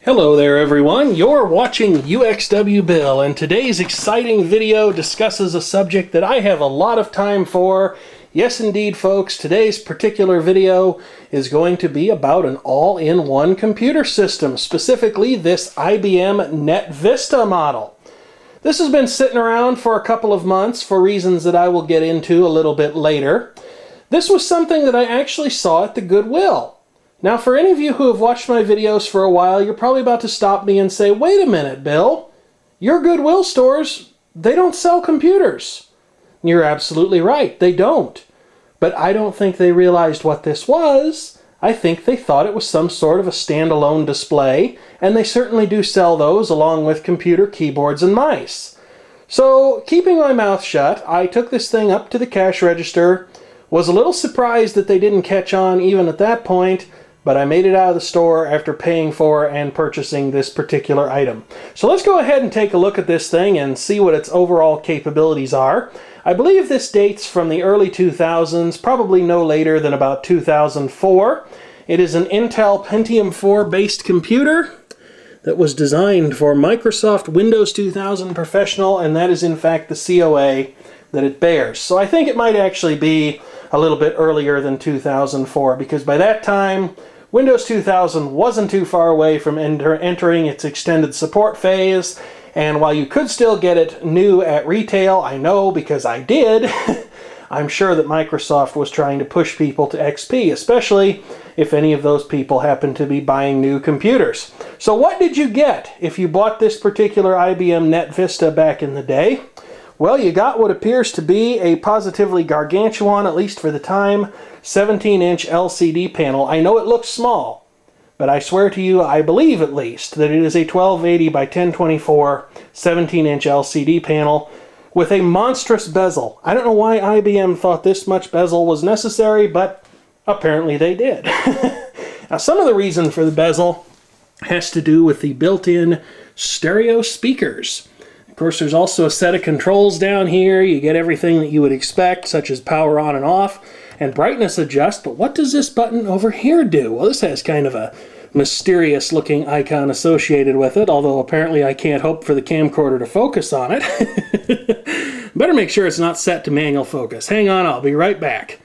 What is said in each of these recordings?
Hello there everyone, you're watching UXW Bill, and today's exciting video discusses a subject that I have a lot of time for. Yes indeed folks, today's particular video is going to be about an all-in-one computer system, specifically this IBM NetVista model. This has been sitting around for a couple of months for reasons that I will get into a little bit later. This was something that I actually saw at the Goodwill. Now, for any of you who have watched my videos for a while, you're probably about to stop me and say, wait a minute, Bill, your Goodwill stores, they don't sell computers. And you're absolutely right, they don't. But I don't think they realized what this was. I think they thought it was some sort of a standalone display, and they certainly do sell those along with computer keyboards and mice. So, keeping my mouth shut, I took this thing up to the cash register, was a little surprised that they didn't catch on even at that point, but I made it out of the store after paying for and purchasing this particular item. So let's go ahead and take a look at this thing and see what its overall capabilities are. I believe this dates from the early 2000s, probably no later than about 2004. It is an Intel Pentium 4 based computer that was designed for Microsoft Windows 2000 Professional, and that is in fact the COA that it bears. So I think it might actually be a little bit earlier than 2004, because by that time Windows 2000 wasn't too far away from entering its extended support phase, and while you could still get it new at retail, I know because I did, I'm sure that Microsoft was trying to push people to XP, especially if any of those people happen to be buying new computers. So what did you get if you bought this particular IBM NetVista back in the day? Well, you got what appears to be a positively gargantuan, at least for the time, 17-inch LCD panel. I know it looks small, but I swear to you, I believe at least, that it is a 1280 by 1024 17-inch LCD panel with a monstrous bezel. I don't know why IBM thought this much bezel was necessary, but apparently they did. Now, some of the reason for the bezel has to do with the built-in stereo speakers. Of course, there's also a set of controls down here. You get everything that you would expect, such as power on and off and brightness adjust. But what does this button over here do? Well, this has kind of a mysterious looking icon associated with it, although apparently I can't hope for the camcorder to focus on it. Better make sure it's not set to manual focus. Hang on, I'll be right back.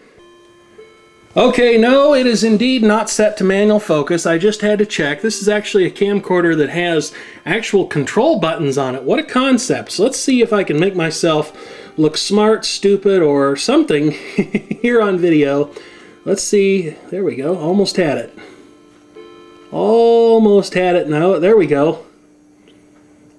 Okay, no, it is indeed not set to manual focus. I just had to check. This is actually a camcorder that has actual control buttons on it. What a concept. So let's see if I can make myself look smart, stupid, or something here on video. Let's see. There we go. Almost had it. Almost had it. No, there we go.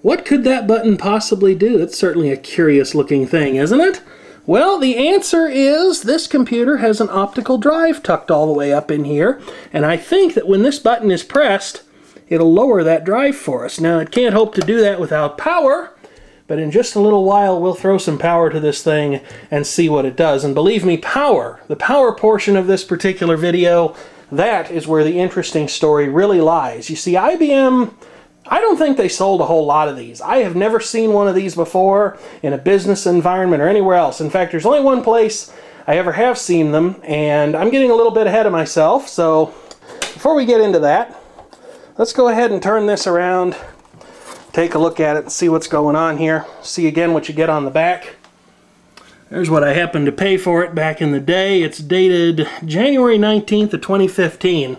What could that button possibly do? It's certainly a curious looking thing, isn't it? Well, the answer is this computer has an optical drive tucked all the way up in here, and I think that when this button is pressed, it'll lower that drive for us. Now, it can't hope to do that without power, but in just a little while we'll throw some power to this thing and see what it does. And believe me, the power portion of this particular video, that is where the interesting story really lies. You see, IBM, I don't think they sold a whole lot of these. I have never seen one of these before in a business environment or anywhere else. In fact, there's only one place I ever have seen them, and I'm getting a little bit ahead of myself. So before we get into that, let's go ahead and turn this around, take a look at it and see what's going on here. See again what you get on the back. There's what I happened to pay for it back in the day. It's dated January 19th of 2015.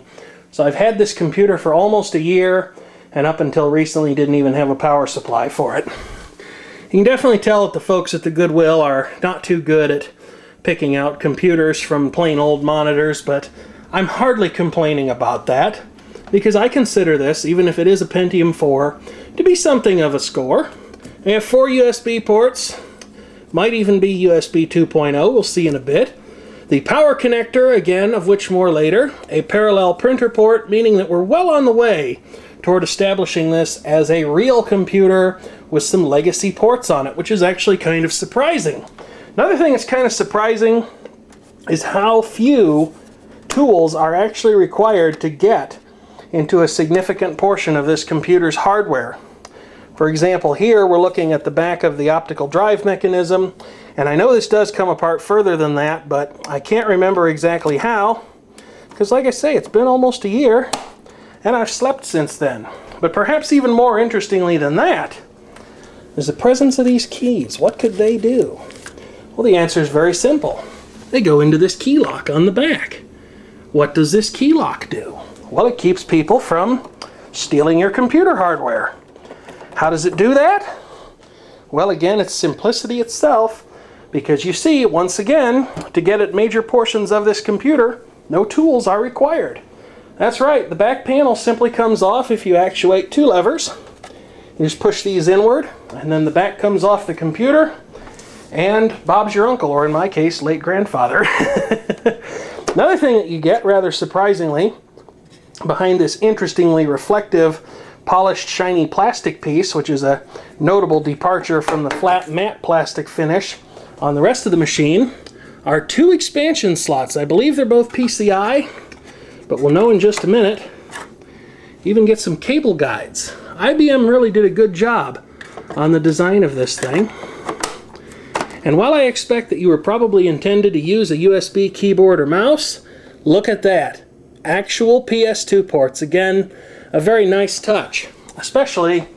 So I've had this computer for almost a year, and up until recently didn't even have a power supply for it. You can definitely tell that the folks at the Goodwill are not too good at picking out computers from plain old monitors, but I'm hardly complaining about that, because I consider this, even if it is a Pentium 4, to be something of a score. They have 4 USB ports, might even be USB 2.0, we'll see in a bit. The power connector, again, of which more later. A parallel printer port, meaning that we're well on the way toward establishing this as a real computer with some legacy ports on it, which is actually kind of surprising. Another thing that's kind of surprising is how few tools are actually required to get into a significant portion of this computer's hardware. For example, here we're looking at the back of the optical drive mechanism, and I know this does come apart further than that, but I can't remember exactly how, because like I say, it's been almost a year. and I've slept since then. But perhaps even more interestingly than that is the presence of these keys. What could they do? Well, the answer is very simple. They go into this key lock on the back. What does this key lock do? Well, it keeps people from stealing your computer hardware. How does it do that? Well, again, it's simplicity itself, because you see, once again, to get at major portions of this computer, no tools are required. That's right, the back panel simply comes off if you actuate two levers. You just push these inward, and then the back comes off the computer, and Bob's your uncle, or in my case, late grandfather. Another thing that you get, rather surprisingly, behind this interestingly reflective, polished, shiny plastic piece, which is a notable departure from the flat matte plastic finish on the rest of the machine, are two expansion slots. I believe they're both PCI, but we'll know in just a minute. You even get some cable guides. IBM really did a good job on the design of this thing. And while I expect that you were probably intended to use a USB keyboard or mouse, look at that. Actual PS2 ports. Again, a very nice touch, especially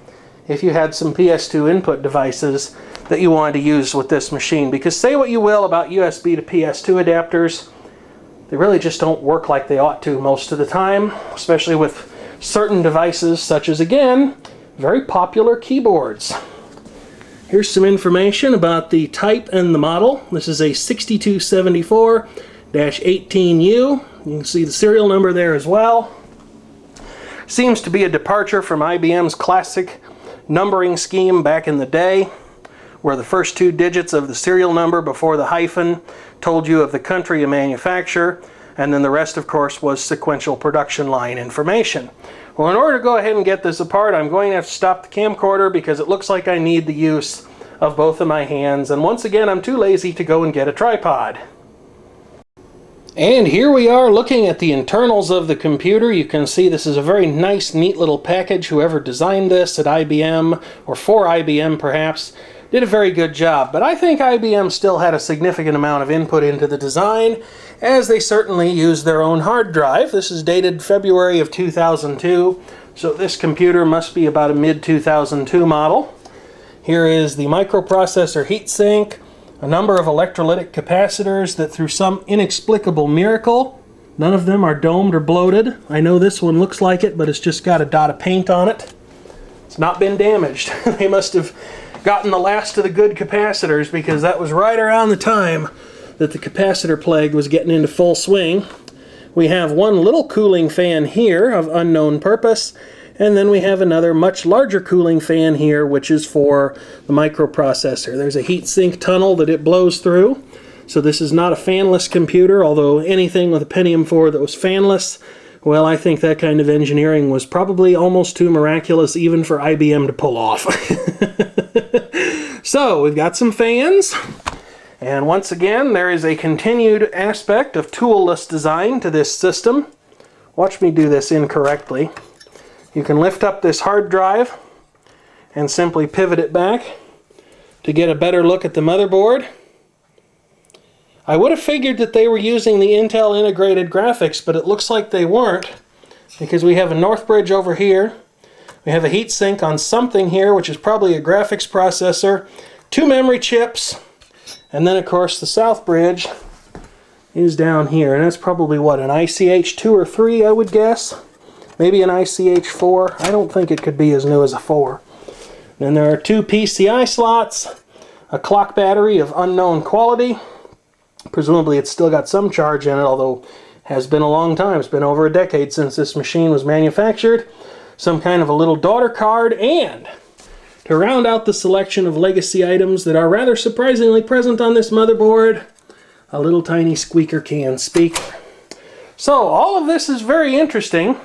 if you had some PS2 input devices that you wanted to use with this machine. Because say what you will about USB to PS2 adapters, they really just don't work like they ought to most of the time, especially with certain devices such as, again, very popular keyboards. Here's some information about the type and the model. This is a 6274-18U. You can see the serial number there as well. Seems to be a departure from IBM's classic numbering scheme back in the day, where the first two digits of the serial number before the hyphen told you of the country of manufacture, and then the rest, of course, was sequential production line information. Well, in order to go ahead and get this apart, I'm going to have to stop the camcorder because it looks like I need the use of both of my hands, and once again, I'm too lazy to go and get a tripod. And here we are looking at the internals of the computer. You can see this is a very nice, neat little package. Whoever designed this at IBM, or for IBM perhaps, did a very good job. But I think IBM still had a significant amount of input into the design, as they certainly used their own hard drive. This is dated February of 2002, so this computer must be about a mid-2002 model. Here is the microprocessor heatsink, a number of electrolytic capacitors that through some inexplicable miracle, none of them are domed or bloated. I know this one looks like it, but it's just got a dot of paint on it. It's not been damaged. They must have gotten the last of the good capacitors, because that was right around the time that the capacitor plague was getting into full swing. We have one little cooling fan here of unknown purpose, and then we have another much larger cooling fan here, which is for the microprocessor. There's a heatsink tunnel that it blows through, so this is not a fanless computer, although anything with a Pentium 4 that was fanless, well, I think that kind of engineering was probably almost too miraculous even for IBM to pull off. So, we've got some fans. And once again, there is a continued aspect of toolless design to this system. Watch me do this incorrectly. You can lift up this hard drive and simply pivot it back to get a better look at the motherboard. I would have figured that they were using the Intel integrated graphics, but it looks like they weren't, because we have a north bridge over here. We have a heatsink on something here, which is probably a graphics processor, two memory chips, and then, of course, the south bridge is down here. And that's probably, what, an ICH 2 or 3, I would guess? Maybe an ICH 4. I don't think it could be as new as a 4. Then there are two PCI slots, a clock battery of unknown quality. Presumably it's still got some charge in it, although it has been a long time. It's been over a decade since this machine was manufactured. Some kind of a little daughter card, and to round out the selection of legacy items that are rather surprisingly present on this motherboard, a little tiny squeaker can speaker. So all of this is very interesting,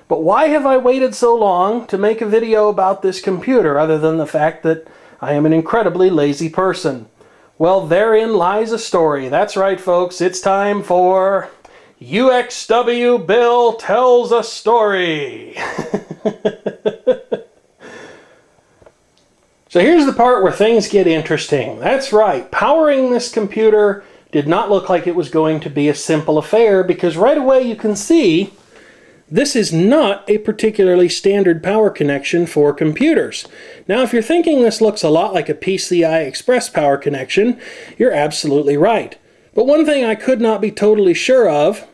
but why have I waited so long to make a video about this computer, other than the fact that I am an incredibly lazy person? Well, therein lies a story. That's right, folks. It's time for UXW Bill Tells a Story. So here's the part where things get interesting. That's right, powering this computer did not look like it was going to be a simple affair, because right away you can see This is not a particularly standard power connection for computers. Now, if you're thinking this looks a lot like a PCI Express power connection, you're absolutely right. But one thing I could not be totally sure of,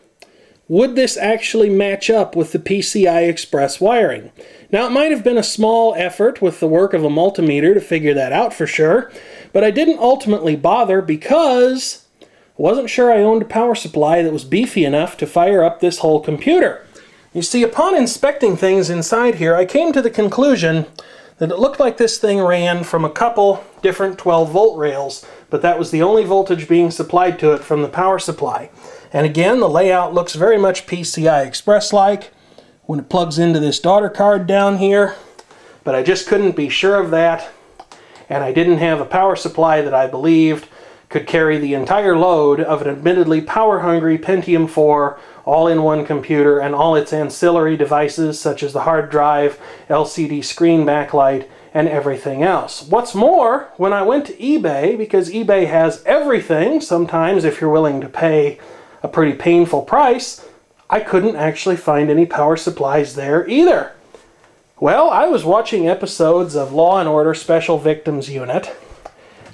would this actually match up with the PCI Express wiring? Now, it might have been a small effort with the work of a multimeter to figure that out for sure, but I didn't ultimately bother because I wasn't sure I owned a power supply that was beefy enough to fire up this whole computer. You see, upon inspecting things inside here, I came to the conclusion that it looked like this thing ran from a couple different 12-volt rails, but that was the only voltage being supplied to it from the power supply. And again, the layout looks very much PCI Express-like when it plugs into this daughter card down here, but I just couldn't be sure of that, and I didn't have a power supply that I believed could carry the entire load of an admittedly power-hungry Pentium 4 all-in-one computer and all its ancillary devices such as the hard drive, LCD screen backlight, and everything else. What's more, when I went to eBay, because eBay has everything, sometimes if you're willing to pay a pretty painful price, I couldn't actually find any power supplies there either. Well, I was watching episodes of Law and Order Special Victims Unit,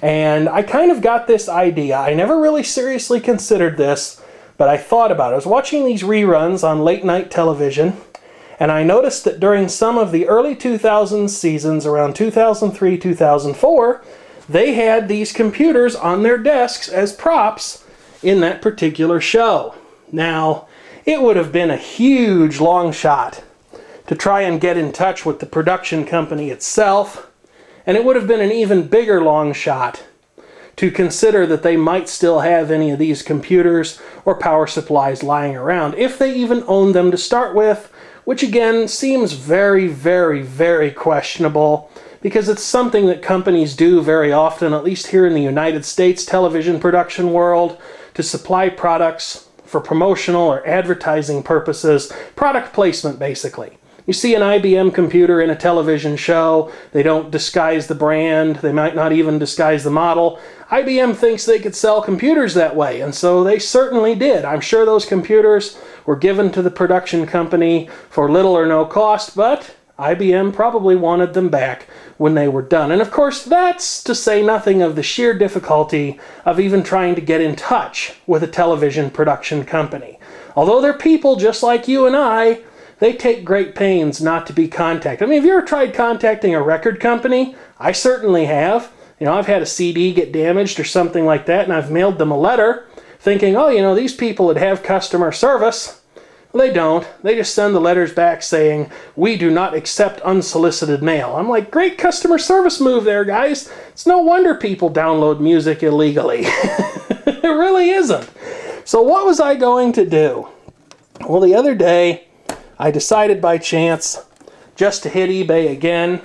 and I kind of got this idea. I never really seriously considered this, but I thought about it. I was watching these reruns on late night television, and I noticed that during some of the early 2000s seasons, around 2003, 2004, they had these computers on their desks as props in that particular show. Now, it would have been a huge long shot to try and get in touch with the production company itself, and it would have been an even bigger long shot to consider that they might still have any of these computers or power supplies lying around, if they even owned them to start with, which again seems very, very, very questionable, because it's something that companies do very often, at least here in the United States television production world, to supply products for promotional or advertising purposes, product placement basically. You see an IBM computer in a television show, they don't disguise the brand, they might not even disguise the model. IBM thinks they could sell computers that way, and so they certainly did. I'm sure those computers were given to the production company for little or no cost, but IBM probably wanted them back when they were done. And of course, that's to say nothing of the sheer difficulty of even trying to get in touch with a television production company. Although they're people just like you and I, they take great pains not to be contacted. I mean, have you ever tried contacting a record company? I certainly have. You know, I've had a CD get damaged or something like that, and I've mailed them a letter thinking, oh, you know, these people would have customer service. Well, they don't. They just send the letters back saying, we do not accept unsolicited mail. I'm like, great customer service move there, guys. It's no wonder people download music illegally. It really isn't. So what was I going to do? Well, the other day, I decided by chance just to hit eBay again.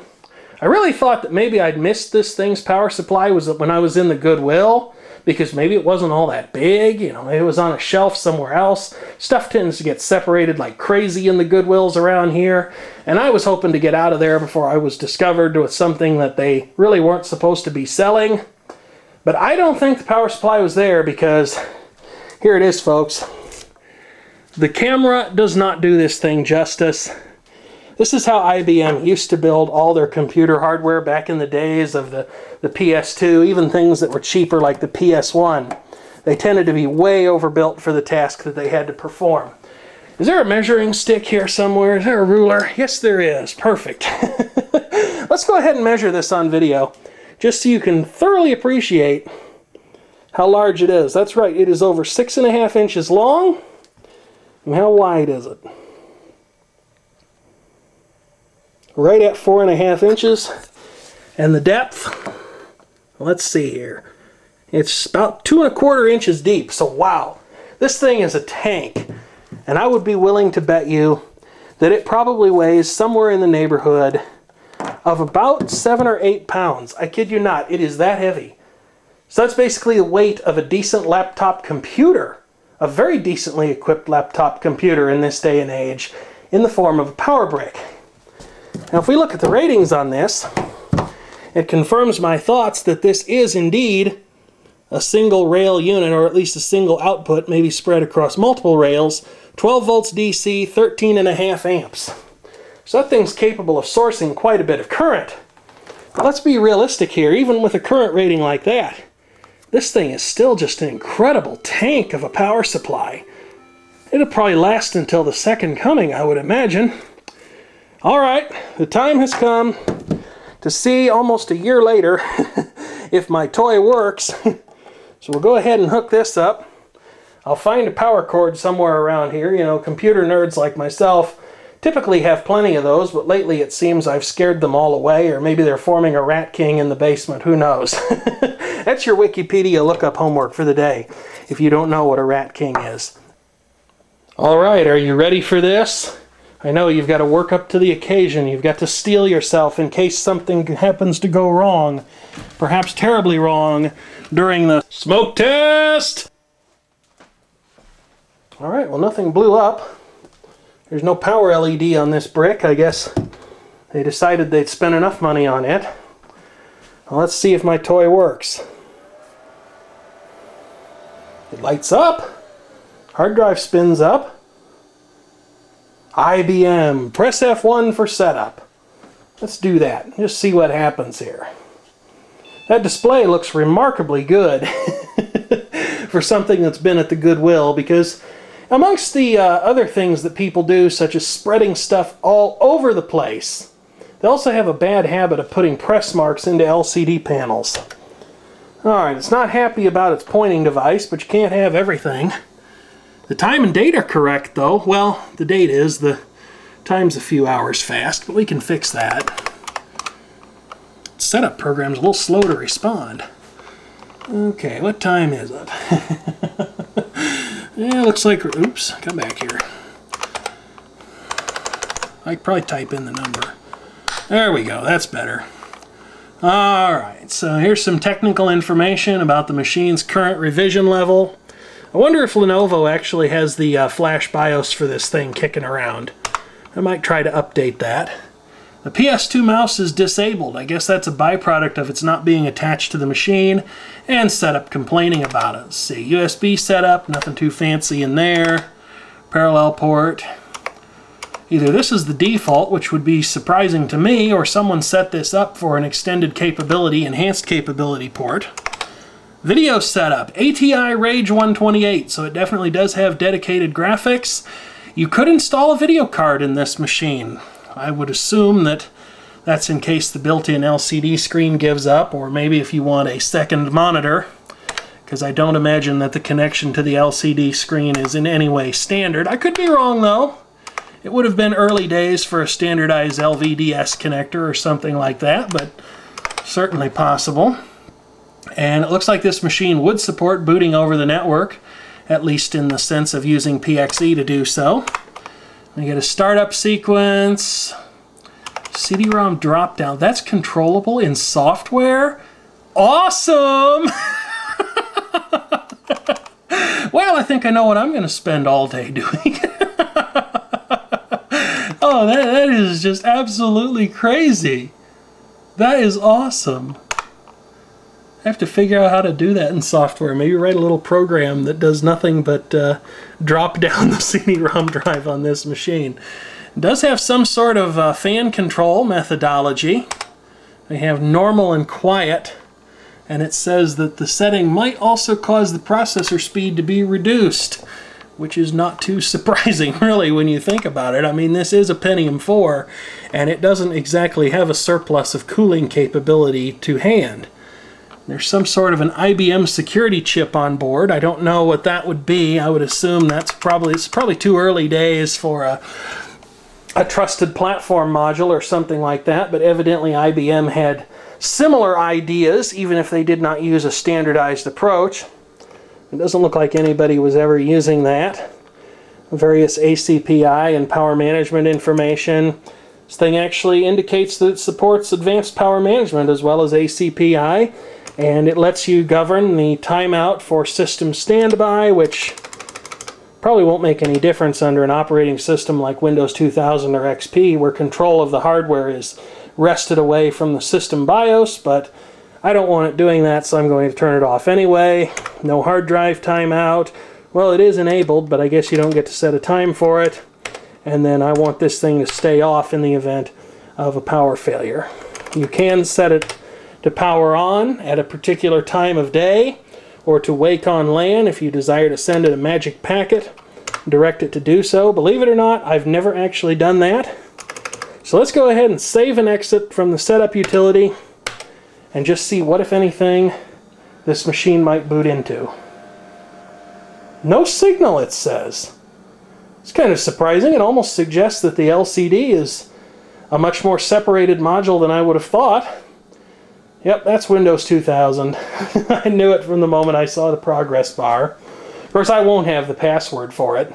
I really thought that maybe I'd missed this thing's power supply was when I was in the Goodwill, because maybe it wasn't all that big, you know, maybe it was on a shelf somewhere else. Stuff tends to get separated like crazy in the Goodwills around here, and I was hoping to get out of there before I was discovered with something that they really weren't supposed to be selling. But I don't think the power supply was there, because here it is, folks. The camera does not do this thing justice. This is how IBM used to build all their computer hardware back in the days of the PS2, even things that were cheaper like the PS1. They tended to be way overbuilt for the task that they had to perform. Is there a measuring stick here somewhere? Is there a ruler? Yes, there is. Perfect. Let's go ahead and measure this on video, just so you can thoroughly appreciate how large it is. That's right, it is over 6.5 inches long. And how wide is it? Right at 4.5 inches. And the depth, let's see here. It's about 2.25 inches deep, so wow. This thing is a tank. And I would be willing to bet you that it probably weighs somewhere in the neighborhood of about 7 or 8 pounds. I kid you not, it is that heavy. So that's basically the weight of a decent laptop computer. A very decently equipped laptop computer in this day and age, in the form of a power brick. Now if we look at the ratings on this, it confirms my thoughts that this is indeed a single rail unit, or at least a single output, maybe spread across multiple rails, 12 volts DC, 13.5 amps. So that thing's capable of sourcing quite a bit of current. But let's be realistic here, even with a current rating like that, this thing is still just an incredible tank of a power supply. It'll probably last until the second coming, I would imagine. Alright, the time has come to see almost a year later if my toy works. So we'll go ahead and hook this up. I'll find a power cord somewhere around here. You know, computer nerds like myself typically have plenty of those, but lately it seems I've scared them all away, or maybe they're forming a rat king in the basement, who knows. That's your Wikipedia lookup homework for the day, if you don't know what a rat king is. Alright, are you ready for this? I know you've got to work up to the occasion. You've got to steel yourself in case something happens to go wrong, perhaps terribly wrong, during the smoke test! Alright, well, nothing blew up. There's no power LED on this brick. I guess they decided they'd spend enough money on it. Well, let's see if my toy works. It lights up. Hard drive spins up. IBM. Press F1 for setup. Let's do that. Just see what happens here. That display looks remarkably good for something that's been at the Goodwill, because amongst the other things that people do, such as spreading stuff all over the place, they also have a bad habit of putting press marks into LCD panels. Alright, it's not happy about its pointing device, but you can't have everything. The time and date are correct, though. Well, the date is. The time's a few hours fast, but we can fix that. Setup program's a little slow to respond. Okay, what time is it? Yeah, looks like... Oops, come back here. I could probably type in the number. There we go, that's better. Alright, so here's some technical information about the machine's current revision level. I wonder if Lenovo actually has the flash BIOS for this thing kicking around. I might try to update that. The PS2 mouse is disabled. I guess that's a byproduct of its not being attached to the machine, and setup complaining about it. Let's see, USB setup, nothing too fancy in there. Parallel port. Either this is the default, which would be surprising to me, or someone set this up for an extended capability, enhanced capability port. Video setup, ATI Rage 128, so it definitely does have dedicated graphics. You could install a video card in this machine. I would assume that that's in case the built-in LCD screen gives up, or maybe if you want a second monitor, because I don't imagine that the connection to the LCD screen is in any way standard. I could be wrong, though. It would have been early days for a standardized LVDS connector or something like that, but certainly possible. And it looks like this machine would support booting over the network, at least in the sense of using PXE to do so. We get a startup sequence, CD-ROM drop-down. That's controllable in software? Awesome! Well, I think I know what I'm going to spend all day doing. Oh, that is just absolutely crazy. That is awesome. I have to figure out how to do that in software. Maybe write a little program that does nothing but drop down the CD-ROM drive on this machine. It does have some sort of fan control methodology. They have normal and quiet, and it says that the setting might also cause the processor speed to be reduced, which is not too surprising, really, when you think about it. I mean, this is a Pentium 4, and it doesn't exactly have a surplus of cooling capability to hand. There's some sort of an IBM security chip on board. I don't know what that would be. I would assume it's probably too early days for a trusted platform module or something like that, but evidently IBM had similar ideas, even if they did not use a standardized approach. It doesn't look like anybody was ever using that. Various ACPI and power management information. This thing actually indicates that it supports advanced power management as well as ACPI, and it lets you govern the timeout for system standby, which probably won't make any difference under an operating system like Windows 2000 or XP, where control of the hardware is wrested away from the system BIOS, but I don't want it doing that, so I'm going to turn it off anyway. No hard drive timeout. Well, it is enabled, but I guess you don't get to set a time for it. And then I want this thing to stay off in the event of a power failure. You can set it to power on at a particular time of day, or to wake on LAN if you desire to send it a magic packet, direct it to do so. Believe it or not, I've never actually done that. So let's go ahead and save and exit from the setup utility and just see what, if anything, this machine might boot into. No signal, it says. It's kind of surprising. It almost suggests that the LCD is a much more separated module than I would have thought. Yep, that's Windows 2000. I knew it from the moment I saw the progress bar. Of course, I won't have the password for it.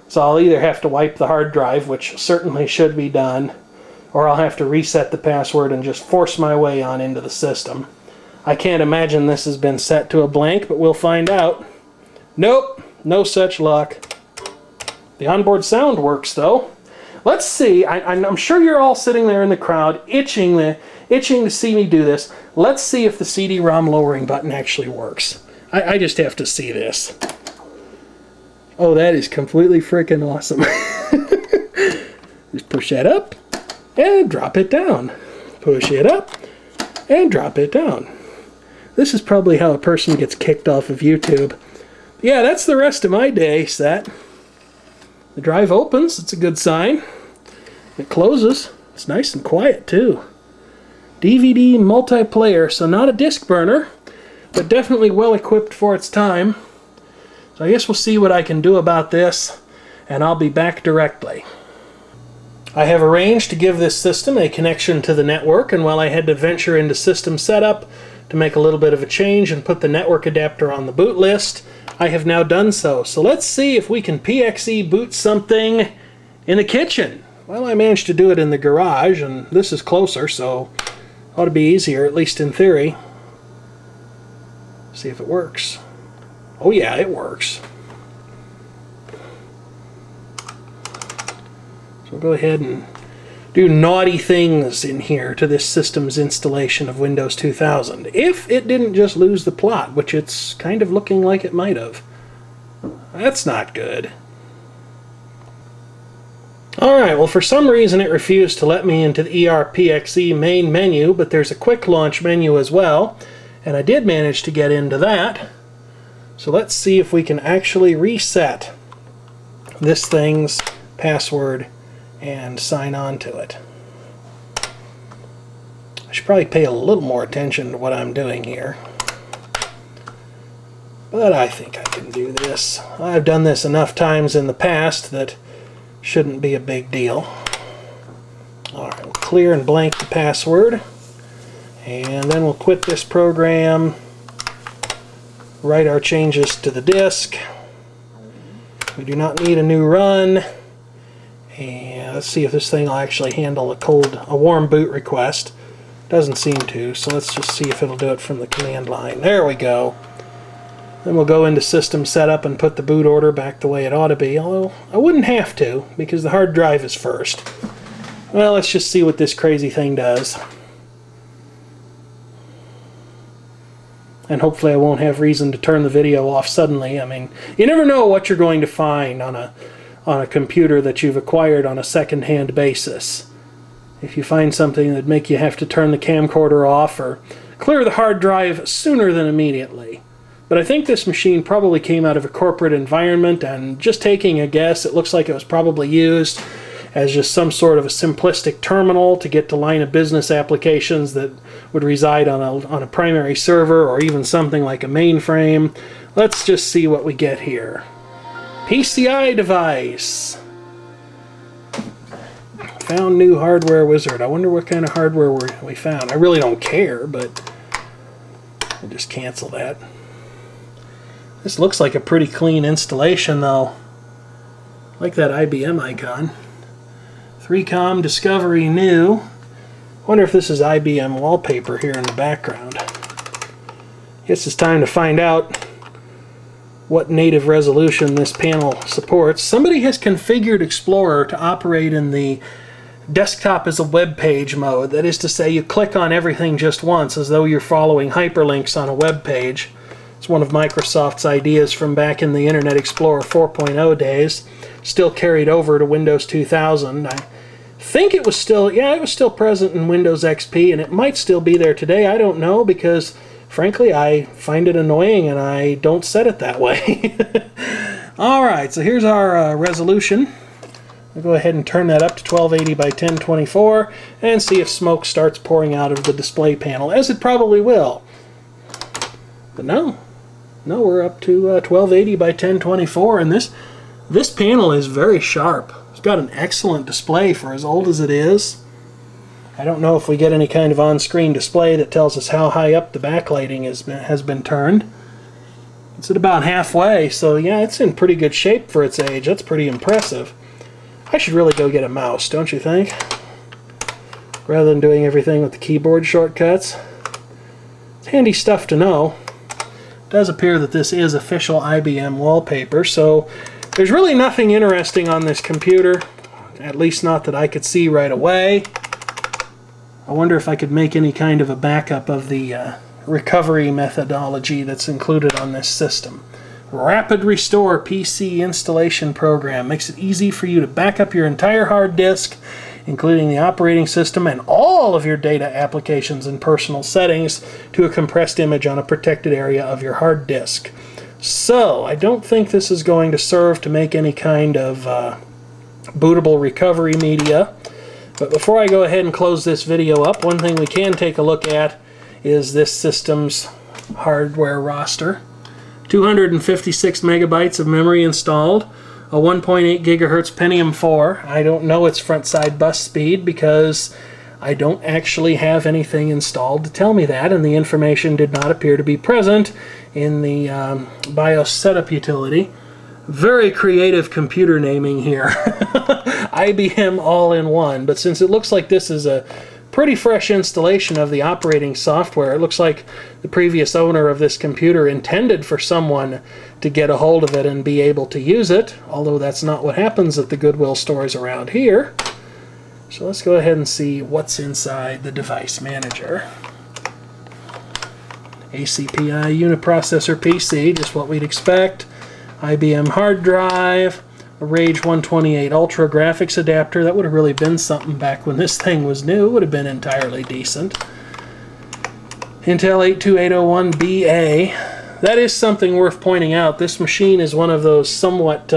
So I'll either have to wipe the hard drive, which certainly should be done, or I'll have to reset the password and just force my way on into the system. I can't imagine this has been set to a blank, but we'll find out. Nope, no such luck. The onboard sound works, though. Let's see. I'm sure you're all sitting there in the crowd itching to see me do this. Let's see if the CD-ROM lowering button actually works. I just have to see this. Oh, that is completely freaking awesome. Just push that up and drop it down. Push it up and drop it down. This is probably how a person gets kicked off of YouTube. Yeah, that's the rest of my day set. The drive opens, it's a good sign. It closes, it's nice and quiet too. DVD multiplayer, so not a disc burner, but definitely well equipped for its time. So I guess we'll see what I can do about this, and I'll be back directly. I have arranged to give this system a connection to the network, and while I had to venture into system setup to make a little bit of a change and put the network adapter on the boot list, I have now done so. So let's see if we can PXE boot something in the kitchen. Well, I managed to do it in the garage, and this is closer, so ought to be easier, at least in theory. See if it works. Oh yeah, it works. So we'll go ahead and do naughty things in here to this system's installation of Windows 2000. If it didn't just lose the plot, which it's kind of looking like it might have. That's not good. Alright, well for some reason it refused to let me into the ERPXE main menu, but there's a quick launch menu as well, and I did manage to get into that. So let's see if we can actually reset this thing's password and sign on to it. I should probably pay a little more attention to what I'm doing here. But I think I can do this. I've done this enough times in the past that shouldn't be a big deal. Alright, we'll clear and blank the password. And then we'll quit this program, write our changes to the disk. We do not need a new run. And let's see if this thing will actually handle a warm boot request. Doesn't seem to, so let's just see if it'll do it from the command line. There we go. Then we'll go into system setup and put the boot order back the way it ought to be, although I wouldn't have to because the hard drive is first. Well, let's just see what this crazy thing does. And hopefully I won't have reason to turn the video off suddenly. I mean, you never know what you're going to find on a computer that you've acquired on a second-hand basis. If you find something that'd make you have to turn the camcorder off or clear the hard drive sooner than immediately. But I think this machine probably came out of a corporate environment, and just taking a guess, it looks like it was probably used as just some sort of a simplistic terminal to get to line of business applications that would reside on a primary server or even something like a mainframe. Let's just see what we get here. PCI device. Found new hardware wizard. I wonder what kind of hardware we found. I really don't care, but I'll just cancel that. This looks like a pretty clean installation, though. I like that IBM icon. 3Com Discovery New. Wonder if this is IBM wallpaper here in the background. Guess it's time to find out what native resolution this panel supports. Somebody has configured Explorer to operate in the desktop is a web page mode. That is to say, you click on everything just once as though you're following hyperlinks on a web page. It's one of Microsoft's ideas from back in the Internet Explorer 4.0 days, still carried over to Windows 2000. I think it was still, it was still present in Windows XP, and it might still be there today. I don't know, because frankly I find it annoying and I don't set it that way. Alright, so here's our resolution. I'll go ahead and turn that up to 1280 by 1024 and see if smoke starts pouring out of the display panel, as it probably will. But no, we're up to 1280 by 1024, and this panel is very sharp. It's got an excellent display for as old as it is. I don't know if we get any kind of on-screen display that tells us how high up the backlighting has been turned. It's at about halfway, so yeah, it's in pretty good shape for its age. That's pretty impressive. I should really go get a mouse, don't you think? Rather than doing everything with the keyboard shortcuts. It's handy stuff to know. It does appear that this is official IBM wallpaper, so there's really nothing interesting on this computer, at least not that I could see right away. I wonder if I could make any kind of a backup of the recovery methodology that's included on this system. Rapid Restore PC installation program makes it easy for you to back up your entire hard disk, including the operating system and all of your data applications and personal settings, to a compressed image on a protected area of your hard disk. So, I don't think this is going to serve to make any kind of bootable recovery media. But before I go ahead and close this video up, one thing we can take a look at is this system's hardware roster. 256 megabytes of memory installed, a 1.8 gigahertz Pentium 4. I don't know its front side bus speed because I don't actually have anything installed to tell me that, and the information did not appear to be present in the BIOS setup utility. Very creative computer naming here. IBM All In One, but since it looks like this is a pretty fresh installation of the operating software, it looks like the previous owner of this computer intended for someone to get a hold of it and be able to use it, although that's not what happens at the Goodwill stores around here. So let's go ahead and see what's inside the device manager. ACPI uniprocessor PC, just what we'd expect. IBM hard drive, a Rage 128 Ultra graphics adapter. That would have really been something back when this thing was new. It would have been entirely decent. Intel 82801BA. That is something worth pointing out. This machine is one of those somewhat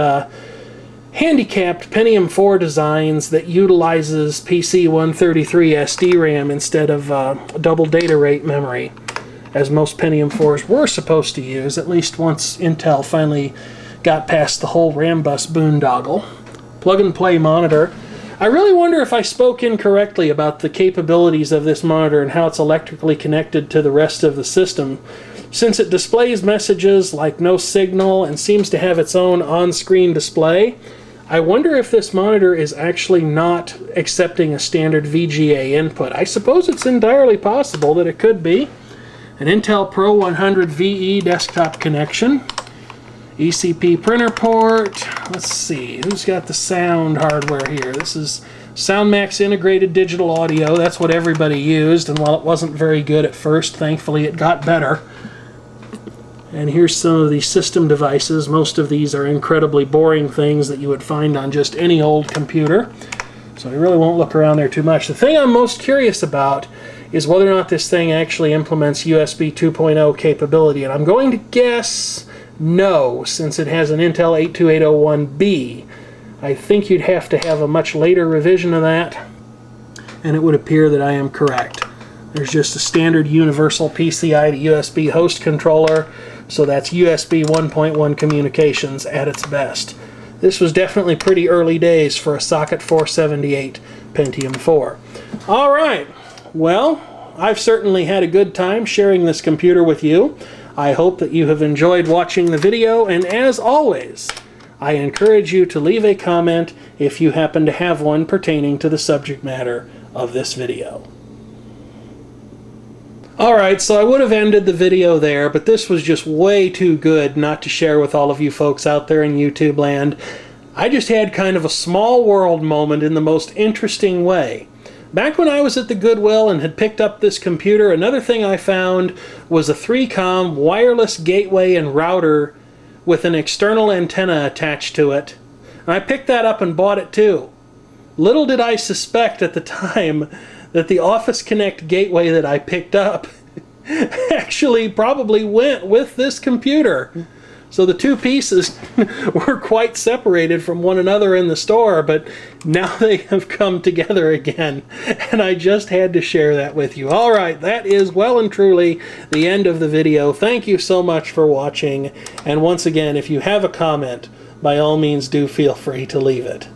handicapped Pentium 4 designs that utilizes PC 133 SD RAM instead of double data rate memory, as most Pentium 4s were supposed to use, at least once Intel finally got past the whole RAM bus boondoggle. Plug-and-play monitor. I really wonder if I spoke incorrectly about the capabilities of this monitor and how it's electrically connected to the rest of the system. Since it displays messages like no signal and seems to have its own on-screen display, I wonder if this monitor is actually not accepting a standard VGA input. I suppose it's entirely possible that it could be. An Intel Pro 100 VE desktop connection. ECP printer port. Let's see, who's got the sound hardware here? This is SoundMax integrated digital audio. That's what everybody used, and while it wasn't very good at first, thankfully it got better. And here's some of the system devices. Most of these are incredibly boring things that you would find on just any old computer, so I really won't look around there too much. The thing I'm most curious about is whether or not this thing actually implements USB 2.0 capability, and I'm going to guess no, since it has an Intel 82801B. I think you'd have to have a much later revision of that, and it would appear that I am correct. There's just a standard universal PCI to USB host controller, so that's USB 1.1 communications at its best. This was definitely pretty early days for a socket 478 Pentium 4. Alright, well, I've certainly had a good time sharing this computer with you. I hope that you have enjoyed watching the video, and as always, I encourage you to leave a comment if you happen to have one pertaining to the subject matter of this video. Alright, so I would have ended the video there, but this was just way too good not to share with all of you folks out there in YouTube land. I just had kind of a small world moment in the most interesting way. Back when I was at the Goodwill and had picked up this computer, another thing I found was a 3-COM wireless gateway and router with an external antenna attached to it. And I picked that up and bought it too. Little did I suspect at the time that the Office Connect gateway that I picked up actually probably went with this computer. So the two pieces were quite separated from one another in the store, but now they have come together again, and I just had to share that with you. All right, that is well and truly the end of the video. Thank you so much for watching, and once again, if you have a comment, by all means do feel free to leave it.